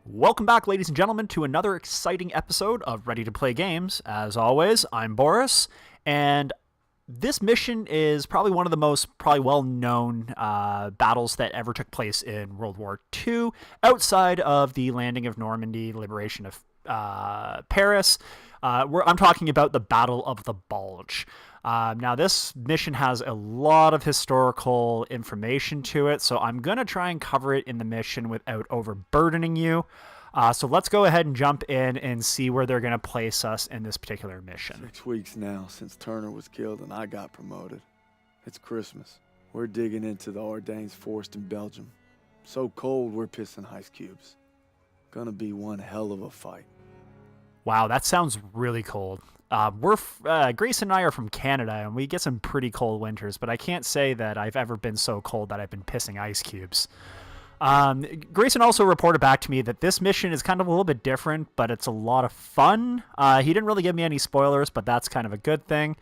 Welcome back, ladies and gentlemen, to another exciting episode of Ready to Play Games. As always, I'm Boris, and this mission is probably one of the most well-known battles that ever took place in World War II, outside of the landing of Normandy, liberation of Paris. I'm talking about the Battle of the Bulge. Now, this mission has a lot of historical information to it, so I'm going to try and cover it in the mission without overburdening you. So let's go ahead and jump in and see where they're going to place us in this particular mission. 6 weeks now since Turner was killed and I got promoted. It's Christmas. We're digging into the Ardennes Forest in Belgium. So cold, we're pissing ice cubes. Gonna be one hell of a fight. Wow, that sounds really cold. Grace and I are from Canada, and we get some pretty cold winters, but I can't say that I've ever been so cold that I've been pissing ice cubes. Grayson also reported back to me that this mission is kind of a little bit different, but it's a lot of fun. He didn't really give me any spoilers, but that's kind of a good thing.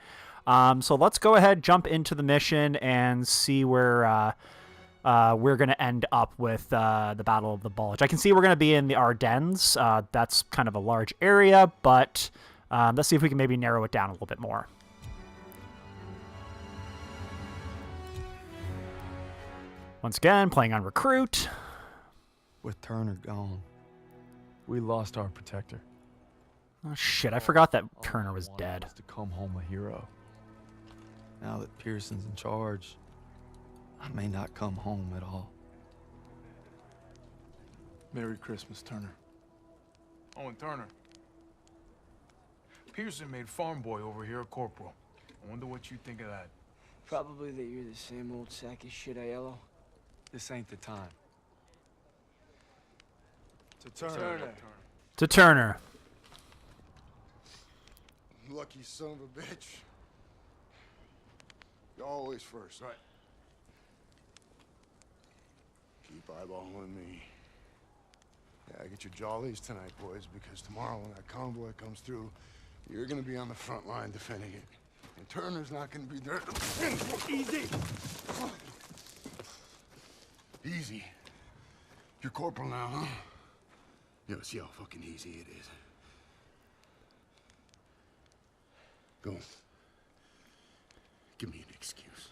So let's go ahead, jump into the mission, and see where we're going to end up with the Battle of the Bulge. I can see we're going to be in the Ardennes. That's kind of a large area, but let's see if we can maybe narrow it down a little bit more. Once again, playing on Recruit. With Turner gone, we lost our protector. Oh shit, I forgot that Turner was dead. To come home a hero. Now that Pearson's in charge, I may not come home at all. Merry Christmas, Turner. Oh, and Turner. Pearson made farm boy over here a corporal. I wonder what you think of that. Probably that you're the same old sack of shit, Aiello. This ain't the time. To Turner. To Turner. Lucky son of a bitch. You're always first. Right. Keep eyeballing me. Yeah, get your jollies tonight, boys, because tomorrow when that convoy comes through, you're gonna be on the front line defending it. And Turner's not gonna be there. Easy! Easy. You're corporal now, huh? Yeah, see how fucking easy it is. Go. Give me an excuse.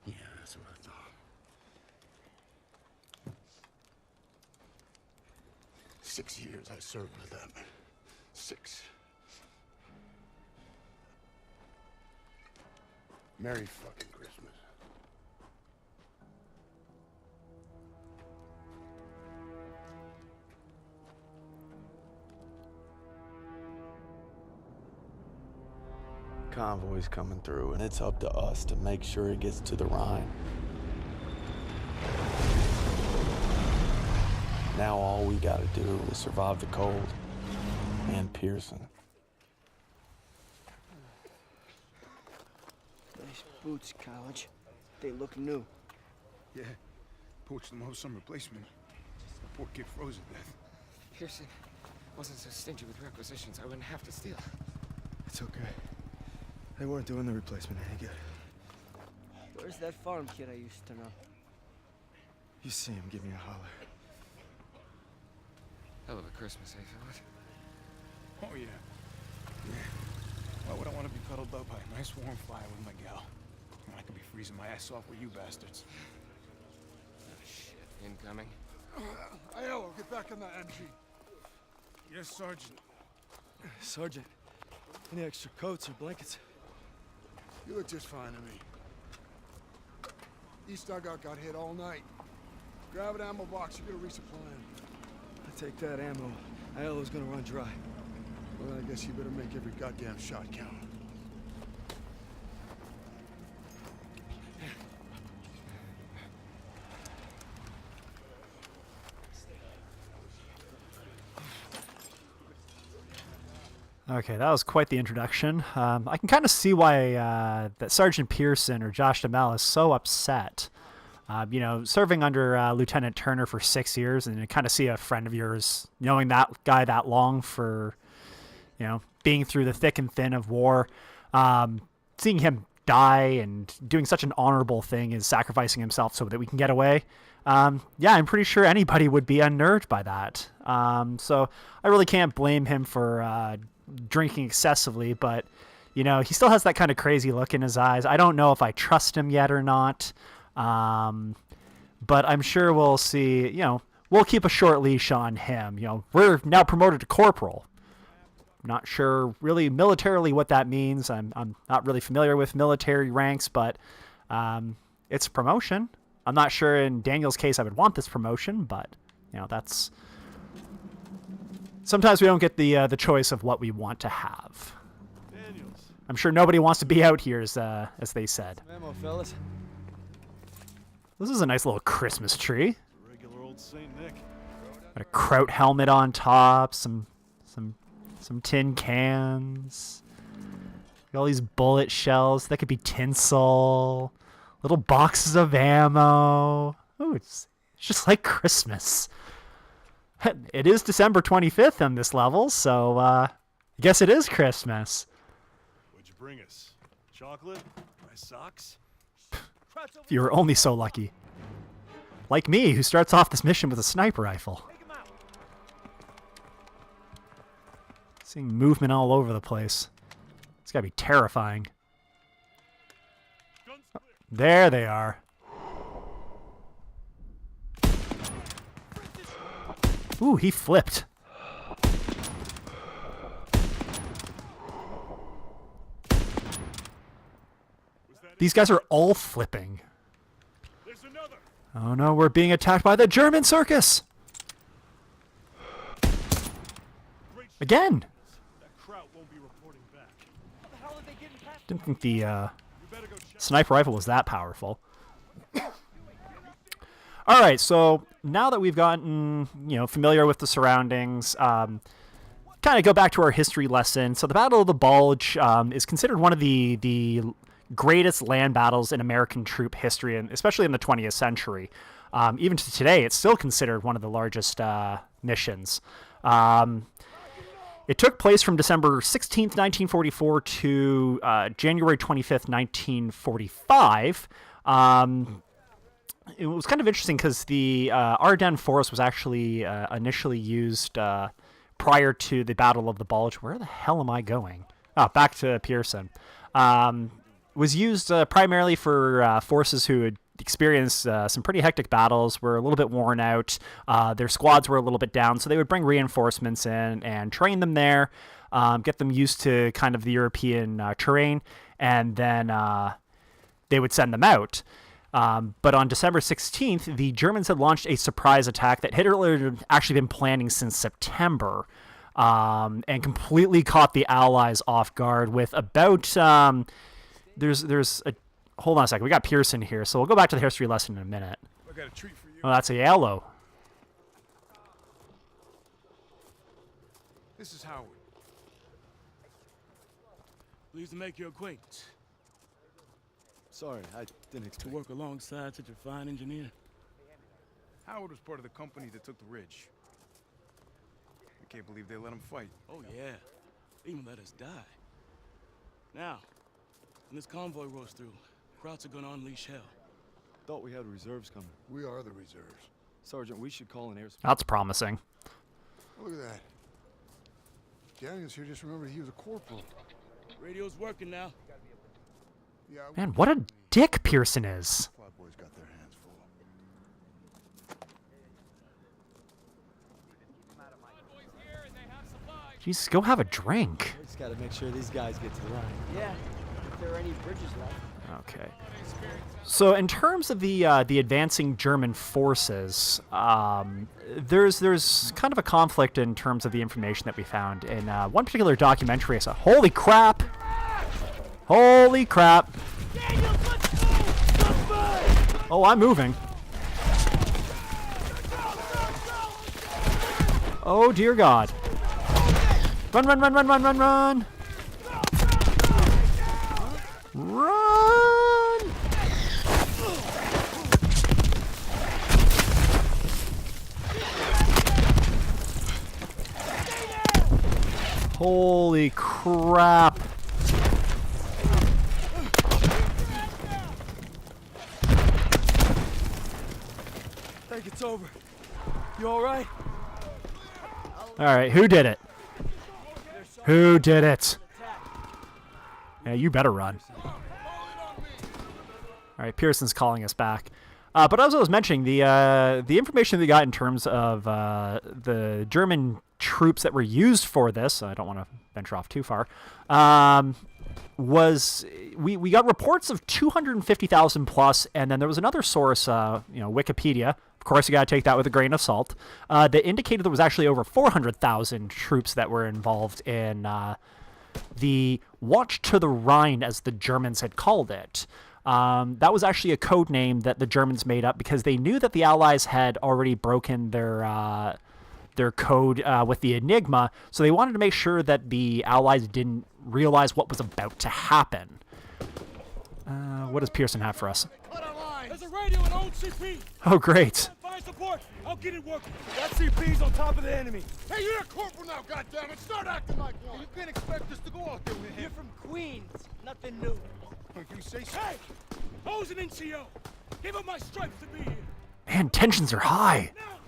Yeah, that's what I thought. Six years I served with them. 6. Merry fucking Christmas. Convoy's coming through, and it's up to us to make sure it gets to the Rhine. Now all we gotta do is survive the cold and Pearson. Nice boots, College. They look new. Yeah, poached them up some replacement. The poor kid froze to death. Pearson wasn't so stingy with requisitions, I wouldn't have to steal. It's okay. They weren't doing the replacement any good. Where's that farm kid I used to know? You see him, give me a holler. Hell of a Christmas, eh, Philip? Oh, yeah. Why would I want to be cuddled up by a nice warm fire with my gal? When I could be freezing my ass off with you bastards. Oh, shit. Incoming. Aiello, get back on that MG. Yes, Sergeant. Sergeant, any extra coats or blankets? You look just fine to me. East dugout got hit all night. Grab an ammo box, you're gonna resupply him. I take that ammo. Aiello's gonna run dry. Well, I guess you better make every goddamn shot count. Okay, that was quite the introduction. I can kind of see why that Sergeant Pearson or Josh Duhamel is so upset. Serving under Lieutenant Turner for 6 years, and you kind of see a friend of yours knowing that guy that long for, being through the thick and thin of war. Seeing him die and doing such an honorable thing as sacrificing himself so that we can get away. Yeah, I'm pretty sure anybody would be unnerved by that. So I really can't blame him for drinking excessively, but, you know, he still has that kind of crazy look in his eyes. I don't know if I trust him yet or not, but I'm sure we'll see, you know, we'll keep a short leash on him. You know, we're now promoted to corporal. Not sure really militarily what that means. I'm not really familiar with military ranks, but it's a promotion. I'm not sure in Daniel's case I would want this promotion, but you know, that's sometimes we don't get the choice of what we want to have. I'm sure nobody wants to be out here, as they said. Memo, fellas. This is a nice little Christmas tree. Regular old Saint Nick. Got a kraut helmet on top, some tin cans. Got all these bullet shells. That could be tinsel. Little boxes of ammo. Oh, it's just like Christmas. It is December 25th on this level, so I guess it is Christmas. What'd you bring us? Chocolate? My socks? If you were only so lucky. Like me, who starts off this mission with a sniper rifle. Seeing movement all over the place. It's gotta be terrifying. There they are. Ooh, he flipped. These guys are all flipping. Oh no, we're being attacked by the German circus! Again! Didn't think the sniper rifle was that powerful. Alright, so now that we've gotten, you know, familiar with the surroundings, kind of go back to our history lesson. So the Battle of the Bulge is considered one of the greatest land battles in American troop history, and especially in the 20th century. Even to today, it's still considered one of the largest missions. It took place from December 16th, 1944 to January 25th, 1945. It was kind of interesting because the Ardennes Forest was actually initially used prior to the Battle of the Bulge. Where the hell am I going? Oh, back to Pearson. Was used primarily for forces who had experienced some pretty hectic battles, were a little bit worn out. Their squads were a little bit down, so they would bring reinforcements in and train them there, get them used to kind of the European terrain, and then they would send them out. But on December 16th, the Germans had launched a surprise attack that Hitler had actually been planning since September, and completely caught the Allies off guard with about... There's a... Hold on a second. We got Pearson here, so we'll go back to the history lesson in a minute. I got a treat for you. Oh, that's a yellow. This is Howard. Pleased to make your acquaintance. Sorry, I didn't To expect. work alongside such a fine engineer. Howard was part of the company that took the ridge. I can't believe they let him fight. Oh, yeah. They even let us die. Now, when this convoy rolls through, Krauts are gonna unleash hell. Thought we had reserves coming. We are the reserves. Sergeant, we should call an air. That's promising. Look at that. Daniels here just remembered he was a corporal. Radio's working now. Yeah, Man, what a dick Pearson is. Flatboys got their hands full. Jeez, go have a drink. Just gotta make sure these guys get to the line. Yeah, if there are any bridges left. Okay. So in terms of the advancing German forces, there's kind of a conflict in terms of the information that we found in one particular documentary. I saw. Holy crap! Holy crap! Oh, I'm moving. Oh dear God! Run! Run! Run! Run! Run! Run! Run! Run! Holy crap. think it's over. You all right? All right, who did it? Who did it? Yeah, you better run. All right, Pearson's calling us back. But as I was mentioning, the information we got in terms of the German troops that were used for this, I don't want to venture off too far, was we got reports of 250,000 plus, and then there was another source, Wikipedia. Of course, you got to take that with a grain of salt. That indicated there was actually over 400,000 troops that were involved in the Watch to the Rhine, as the Germans had called it. That was actually a code name that the Germans made up because they knew that the Allies had already broken their code with the Enigma, so they wanted to make sure that the Allies didn't realize what was about to happen. What does Pearson have for us? There's a radio and old CP. Oh, great. Find support. I'll get it working. That CP's on top of the enemy. Hey, you're a corporal now, goddammit! Start acting like one! You can't expect us to go out there with him. You're from Queens. Nothing new. You say so? Hey! Who's an NCO? Give up my stripes to be here. Man, tensions are high. Now,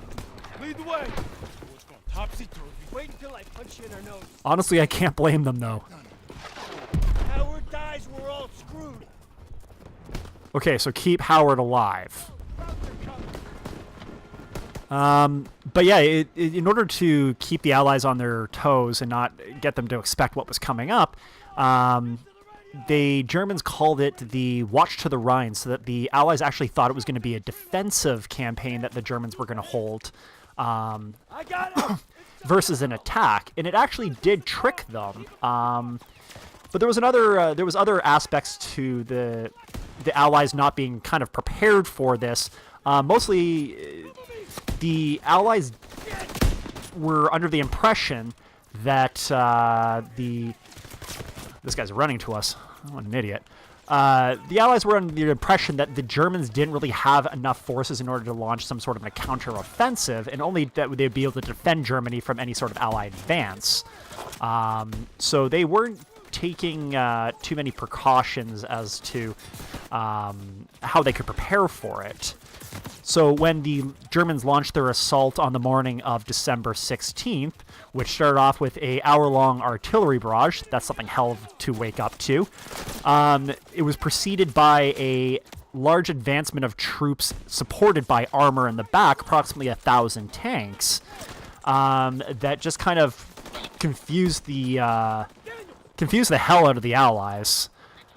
lead the way. What's going topsy-turvy? Wait until I punch you in her nose. Honestly, I can't blame them, though. Howard dies, we're all screwed. Okay, so keep Howard alive. But yeah, in order to keep the Allies on their toes and not get them to expect what was coming up, the Germans called it the Watch to the Rhine, so that the Allies actually thought it was going to be a defensive campaign that the Germans were going to hold versus an attack, and it actually did trick them. But there was other aspects to the Allies not being kind of prepared for this. Mostly, the Allies were under the impression that this guy's running to us. Oh, what an idiot. The Allies were under the impression that the Germans didn't really have enough forces in order to launch some sort of a counter-offensive, and only that they'd be able to defend Germany from any sort of Allied advance. So they weren't taking too many precautions as to how they could prepare for it. So when the Germans launched their assault on the morning of December 16th, which started off with an hour-long artillery barrage, that's something hell to wake up to, it was preceded by a large advancement of troops supported by armor in the back, approximately 1,000 tanks, that just kind of confused the hell out of the Allies.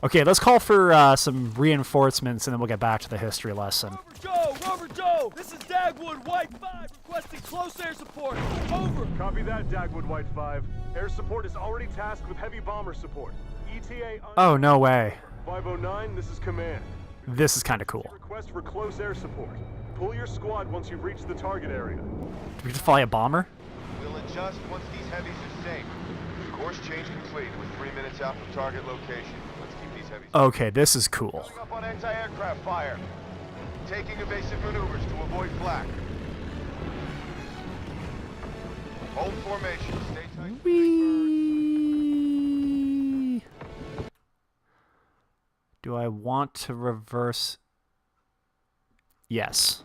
Okay, let's call for some reinforcements, and then we'll get back to the history lesson. Rover Joe! This is Dagwood White 5 requesting close air support. Over. Copy that, Dagwood White 5. Air support is already tasked with heavy bomber support. ETA... Oh, no way. 509, this is command. This is kind of cool. Request for close air support. Pull your squad once you've reached the target area. Do we just fly a bomber? We'll adjust once these heavies are safe. Course change complete. We're 3 minutes out from target location. Let's keep these heavies. Okay, this is cool. Coming up on anti-aircraft fire. Taking evasive maneuvers to avoid flak. Hold formation. Stay tight. Whee! Do I want to reverse? Yes.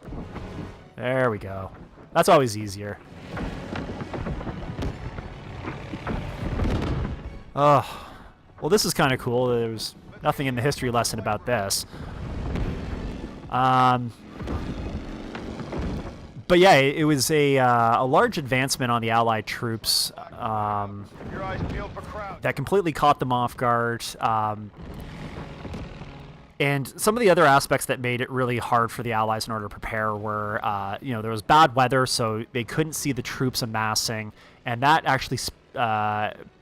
There we go. That's always easier. Well, this is kind of cool. There's nothing in the history lesson about this. But yeah, it was a large advancement on the Allied troops that completely caught them off guard. And some of the other aspects that made it really hard for the Allies in order to prepare were, there was bad weather, so they couldn't see the troops amassing, and that actually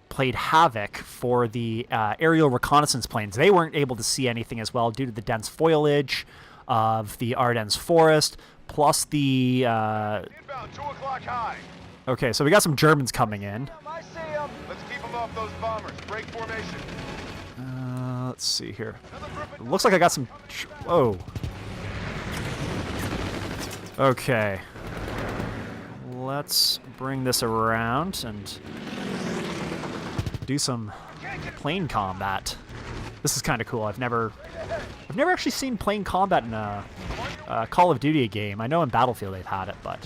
played havoc for the aerial reconnaissance planes. They weren't able to see anything as well due to the dense foliage of the Ardennes Forest, plus the... Inbound, 2 o'clock high. Okay, so we got some Germans coming in. I see them. Let's keep them off those bombers. Break formation. Let's see here. It looks like I got some... Whoa. Okay. Let's bring this around and do some plane combat. This is kind of cool. I've never actually seen plane combat in a Call of Duty game. I know in Battlefield they've had it, but...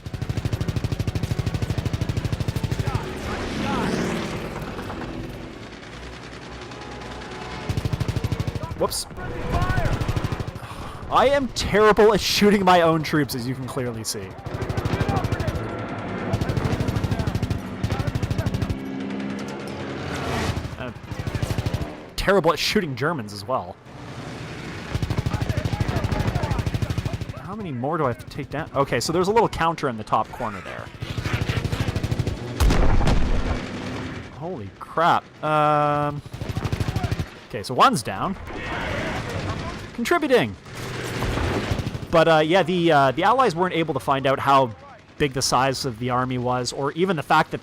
Whoops. I am terrible at shooting my own troops, as you can clearly see. Terrible at shooting Germans as well. How many more do I have to take down? Okay, so there's a little counter in the top corner there. Holy crap. Okay, so one's down. Contributing. But yeah, the Allies weren't able to find out how big the size of the army was, or even the fact that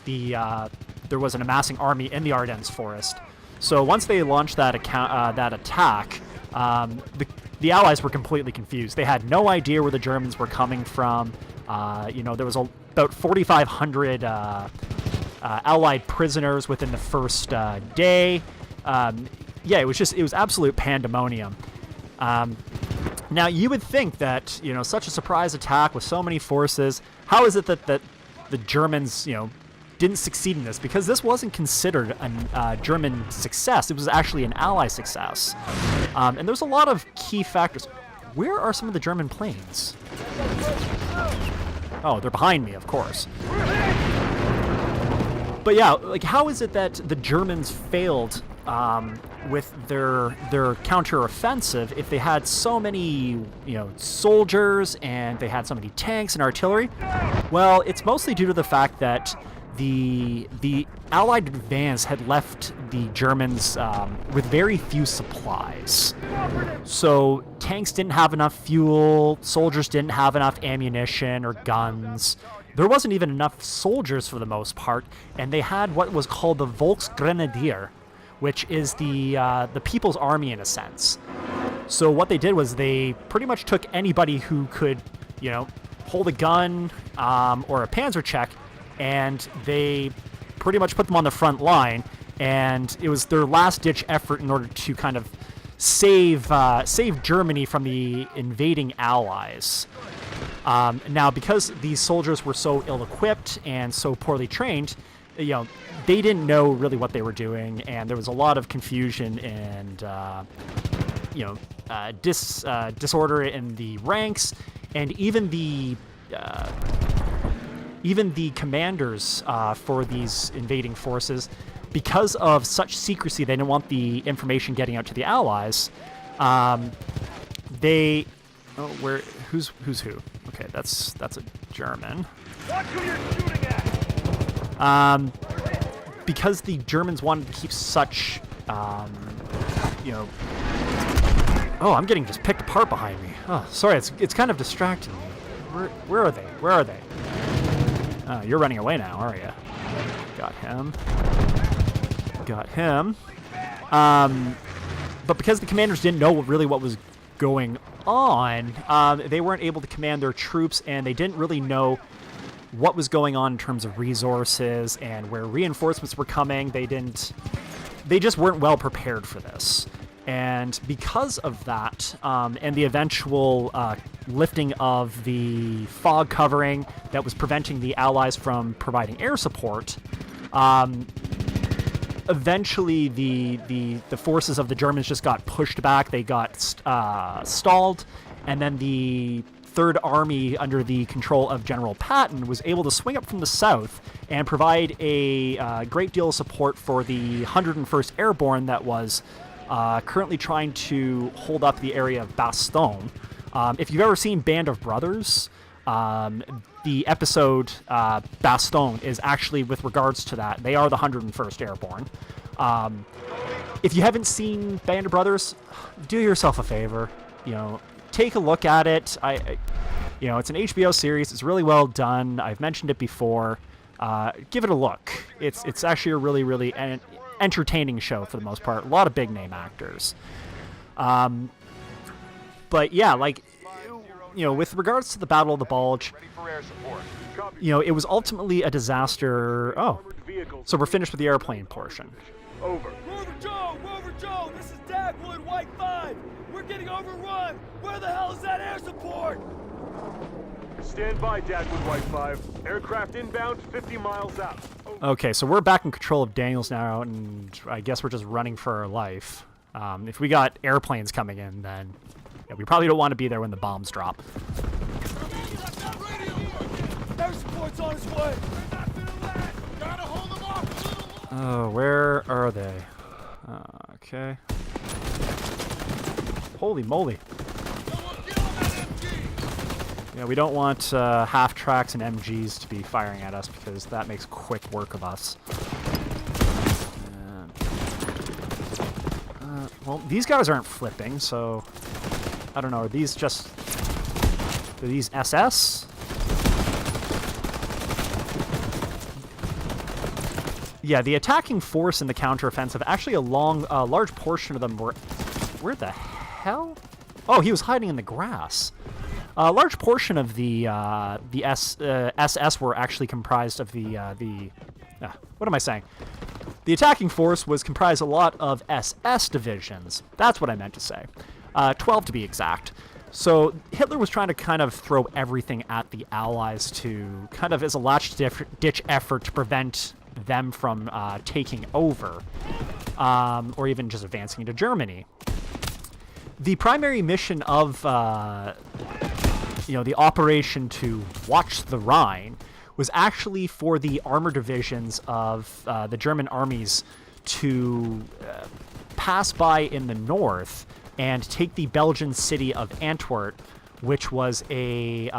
there was an amassing army in the Ardennes Forest. So once they launched that attack, the Allies were completely confused. They had no idea where the Germans were coming from. There was about 4,500 Allied prisoners within the first day. Yeah, it was absolute pandemonium. Now, you would think that, such a surprise attack with so many forces, how is it that the Germans, didn't succeed in this? Because this wasn't considered a German success. It was actually an Ally success. And there's a lot of key factors. Where are some of the German planes? Oh, they're behind me, of course. But yeah, how is it that the Germans failed with their counteroffensive if they had so many, soldiers and they had so many tanks and artillery? Well, it's mostly due to the fact that the Allied advance had left the Germans with very few supplies. So tanks didn't have enough fuel, soldiers didn't have enough ammunition or guns. There wasn't even enough soldiers for the most part, and they had what was called the Volksgrenadier, which is the People's Army in a sense. So what they did was they pretty much took anybody who could, hold a gun or a panzer check, and they pretty much put them on the front line, and it was their last-ditch effort in order to kind of save Germany from the invading Allies. Now, because these soldiers were so ill-equipped and so poorly trained, they didn't know really what they were doing, and there was a lot of confusion and disorder in the ranks, and even the commanders for these invading forces, because of such secrecy, they didn't want the information getting out to the Allies. Who's who? Okay, that's a German. Watch who you're shooting at! Because the Germans wanted to keep such, Oh, I'm getting just picked apart behind me. Oh, sorry, it's kind of distracting me. Where are they? Where are they? You're running away now, are you? Got him. Got him. But because the commanders didn't know really what was going on, they weren't able to command their troops, and they didn't really know what was going on in terms of resources and where reinforcements were coming. They just weren't well prepared for this. And because of that, and the eventual lifting of the fog covering that was preventing the Allies from providing air support, eventually the forces of the Germans just got pushed back. They got stalled, and then the Third Army under the control of General Patton was able to swing up from the south and provide a great deal of support for the 101st Airborne that was currently trying to hold up the area of Bastogne. If you've ever seen Band of Brothers, the episode Bastogne is actually with regards to that. They are the 101st Airborne. If you haven't seen Band of Brothers, do yourself a favor. Take a look at it. It's an HBO series. It's really well done. I've mentioned it before. Give it a look. It's actually a really, really entertaining show for the most part. A lot of big name actors. But yeah, with regards to the Battle of the Bulge, it was ultimately a disaster. Oh, so we're finished with the airplane portion. Over. Rover Joe, this is Dagwood, White 5. We're getting overrun. Where the hell is that air support? Stand by, Dagwood White 5. Aircraft inbound 50 miles out. Okay, so we're back in control of Daniels now, and I guess we're just running for our life. If we got airplanes coming in, then yeah, we probably don't want to be there when the bombs drop. Air support's on its way. Oh, where are they? Okay. Holy moly. Yeah, we don't want half-tracks and MGs to be firing at us because that makes quick work of us. Well, these guys aren't flipping, so... I don't know, are these just... Are these SS? Yeah, the attacking force in the counteroffensive, actually a large portion of them were... Where the hell? Oh, he was hiding in the grass. A large portion of the SS were actually comprised of what am I saying? The attacking force was comprised a lot of SS divisions. That's what I meant to say. 12 to be exact. So Hitler was trying to kind of throw everything at the Allies to kind of as a last-ditch effort to prevent them from taking over, or even just advancing into Germany. The primary mission of the operation to watch the Rhine was actually for the armor divisions of the German armies to pass by in the north and take the Belgian city of Antwerp, which was a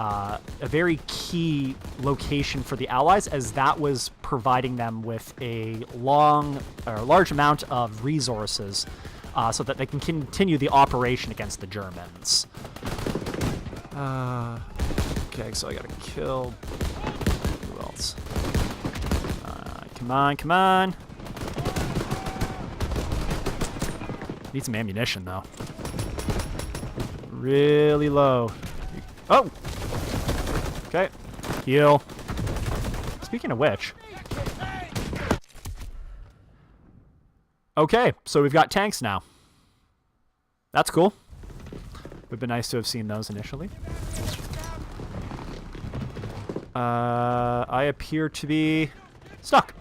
very key location for the Allies, as that was providing them with a large amount of resources so that they can continue the operation against the Germans. Okay, so I gotta kill... Who else? Come on, come on! Need some ammunition, though. Really low. Oh! Okay. Heal. Speaking of which... Okay, so we've got tanks now. That's cool. Would have been nice to have seen those initially. I appear to be stuck.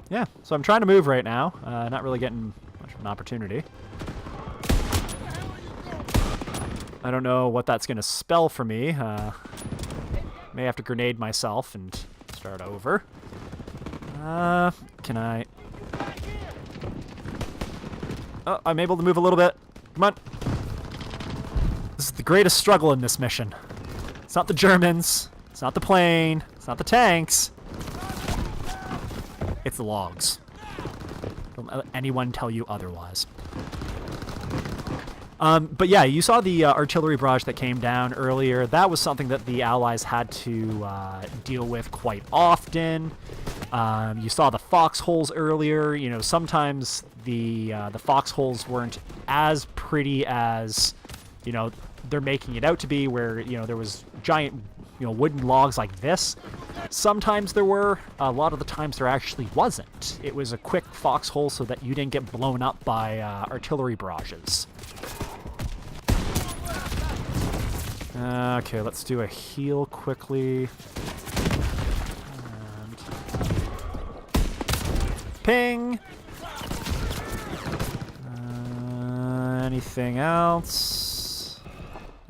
Yeah, so I'm trying to move right now. Not really getting much of an opportunity. I don't know what that's going to spell for me. May have to grenade myself and start over. Can I... Oh, I'm able to move a little bit. Come on. This is the greatest struggle in this mission. It's not the Germans. It's not the plane. It's not the tanks. It's the logs. Don't let anyone tell you otherwise. But yeah, you saw the artillery barrage that came down earlier. That was something that the Allies had to deal with quite often. You saw the foxholes earlier. You know, sometimes the foxholes weren't as pretty as, you know, they're making it out to be, where, you know, there was giant, you know, wooden logs like this. Sometimes there were. A lot of the times there actually wasn't. It was a quick foxhole so that you didn't get blown up by artillery barrages. Okay, let's do a heal quickly. And ping! Anything else?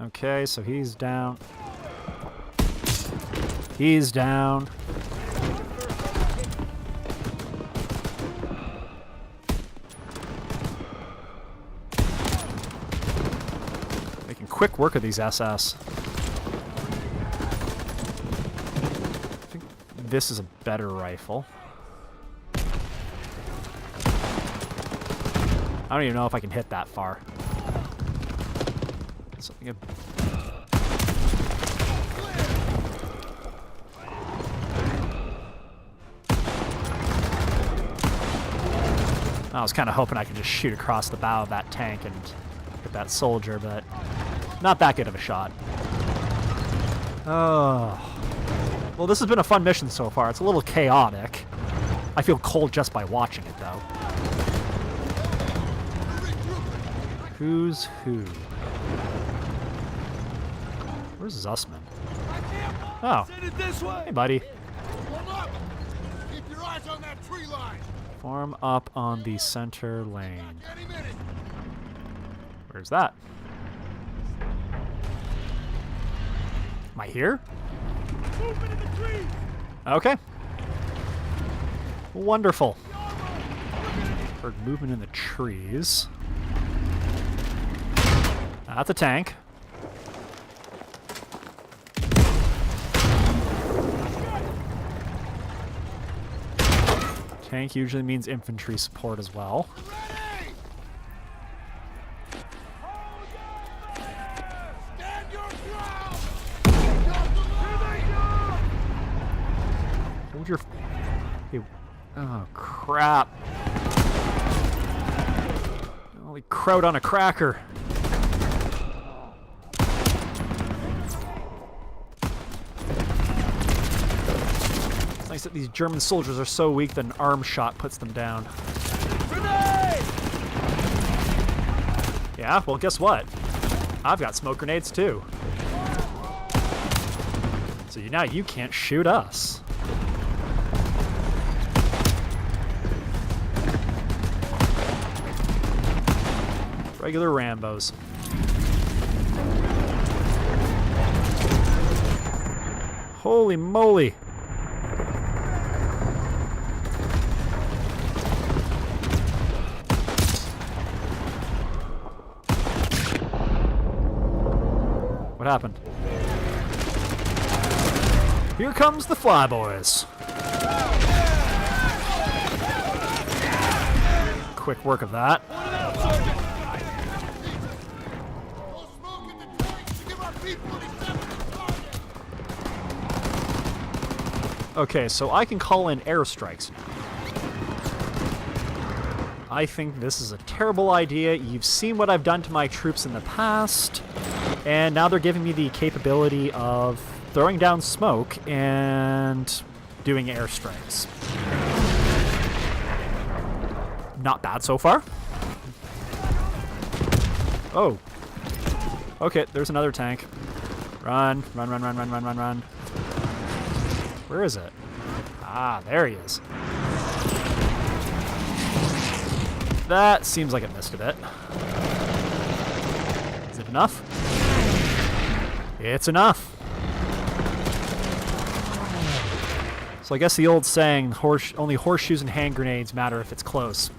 Okay, so he's down. He's down. Making quick work of these SS. I think this is a better rifle. I don't even know if I can hit that far. Something. I was kind of hoping I could just shoot across the bow of that tank and hit that soldier, but not that good of a shot. Oh. Well, this has been a fun mission so far. It's a little chaotic. I feel cold just by watching it, though. Who's who? Where's Zussman? Oh. Send it this way. Hey, buddy. Hold up! Keep your eyes on that tree line! Form up on the center lane. Any minute! Where's that? Am I here? Movement in the trees. Okay. Wonderful. Heard movement in the trees. That's a tank. Tank usually means infantry support as well. Stand your ground! Hold your... Hey. Oh, crap. Holy kraut on a cracker. It's nice that these German soldiers are so weak that an arm shot puts them down. Grenade! Yeah, well, guess what? I've got smoke grenades too. So now you can't shoot us. Regular Rambos. Holy moly. What happened? Here comes the Flyboys. Quick work of that. Okay, so I can call in airstrikes now. I think this is a terrible idea. You've seen what I've done to my troops in the past, and now they're giving me the capability of throwing down smoke and doing airstrikes. Not bad so far. Oh. Okay, there's another tank. Run, run, run, run, run, run, run, run. Where is it? Ah, there he is. That seems like it missed a bit. Is it enough? It's enough. So I guess the old saying, only horseshoes and hand grenades matter if it's close.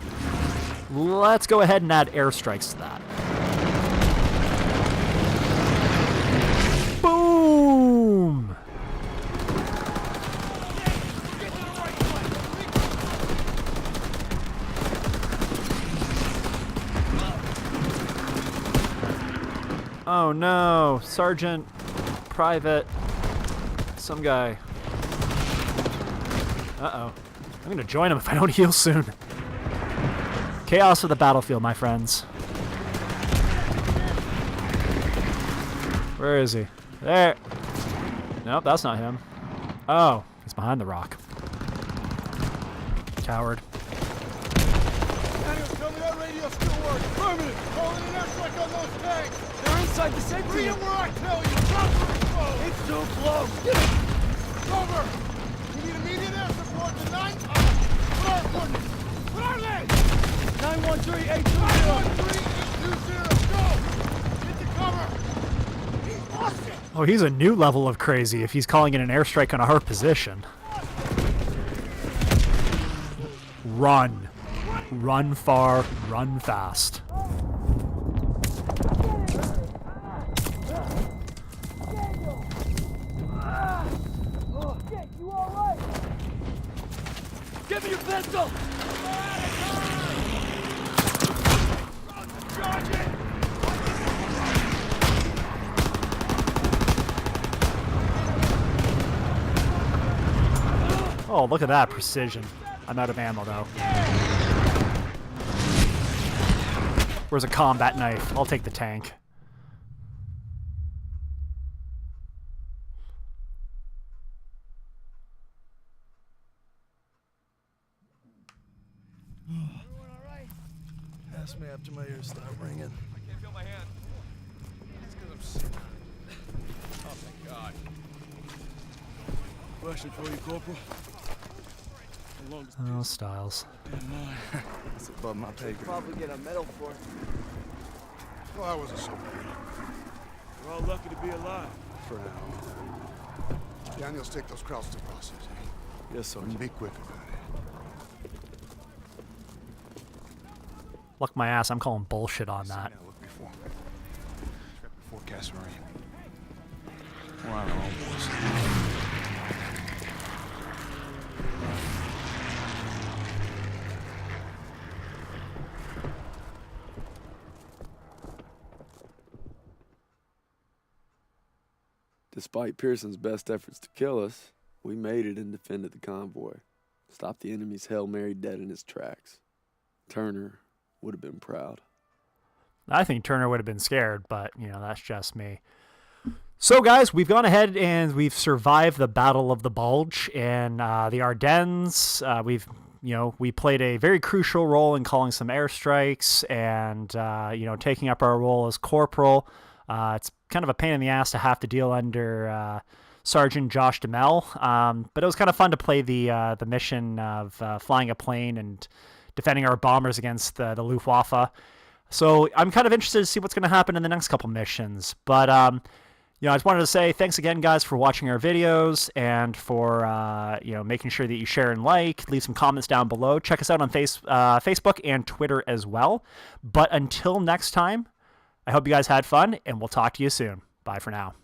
Let's go ahead and add airstrikes to that. Boom! Oh no, Sergeant, Private, some guy. Uh-oh. I'm gonna join him if I don't heal soon. Chaos of the battlefield, my friends. Where is he? There. Nope, that's not him. Oh, he's behind the rock. Coward. Daniel, tell me that radio still works. Affirmative. Calling an airstrike on those tanks. They're inside the sentry. Bring it where I tell you. Cover it close. It's too close. Cover. We need immediate air support to 9. What are coordinates? What are they? 913-820. 913-820. Go. Get to cover. He's lost it. Oh, he's a new level of crazy if he's calling in an airstrike on a hard position. Run. Run far, run fast. Give me your pistol! Oh, look at that precision. I'm out of ammo, though. Where's a combat knife? I'll take the tank. Ask me after my ears start ringing. I can't feel my hand. It's because I'm sick. Oh, Question for you, Corporal. How long does Oh, Styles. damn mine? It's above my pay grade. Probably get a medal for it. Well, that wasn't so bad. We're all lucky to be alive. For now. Daniels, take those krauts to process, eh? Yes, sir. And be quick about it. Luck my ass, I'm calling bullshit on that. Look before. Right before Casserine. We're on our own, boys. Despite Pearson's best efforts to kill us, we made it and defended the convoy. Stopped the enemy's Hail Mary dead in its tracks. Turner would have been proud. I think Turner would have been scared, but, you know, that's just me. So, guys, we've gone ahead and we've survived the Battle of the Bulge in the Ardennes. We played a very crucial role in calling some airstrikes and, taking up our role as corporal. It's kind of a pain in the ass to have to deal under Sergeant Josh DeMel, but it was kind of fun to play the mission of flying a plane and defending our bombers against the Luftwaffe. So I'm kind of interested to see what's going to happen in the next couple missions. But, I just wanted to say thanks again, guys, for watching our videos and for, making sure that you share and like. Leave some comments down below. Check us out on Facebook and Twitter as well. But until next time, I hope you guys had fun, and we'll talk to you soon. Bye for now.